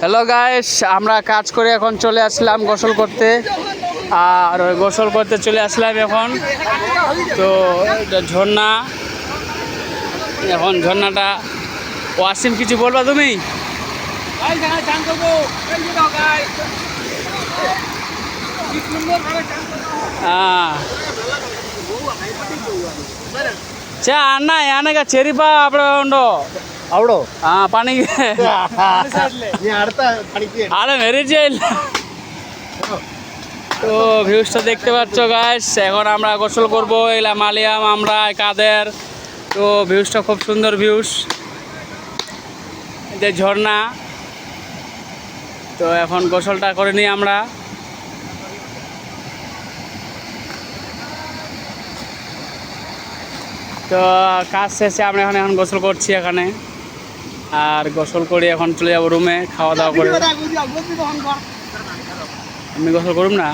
Hello guys, আমরা কাজ করে এখন চলে আসলাম গোসল করতে। আর ওই গোসল করতে চলে আসলাম এখন। তো ঝর্ণা, এখন ঝর্ণাটা ওয়াসিম কিছু বলবা তুমি? చా అన్న ఏనగా చెరిపా అప్పుడు ఉండో అవడో పనికి আরে মেরিট যাইল। তো ভিউজটা দেখতে পাচ্ছ গাইস, এখন আমরা গোসল করবো। এলা মালিয়াম, আমরা কাদের। তো ভিউজটা খুব সুন্দর ভিউজ, যে ঝর্ণা। তো এখন গোসলটা করে নিই আমরা। তো কাজ শেষে আমরা এখন গোসল করছি এখানে। আর গোসল করে এখন চলে যাবো রুমে, খাওয়া দাওয়া করে। আমি গোসল করুম না।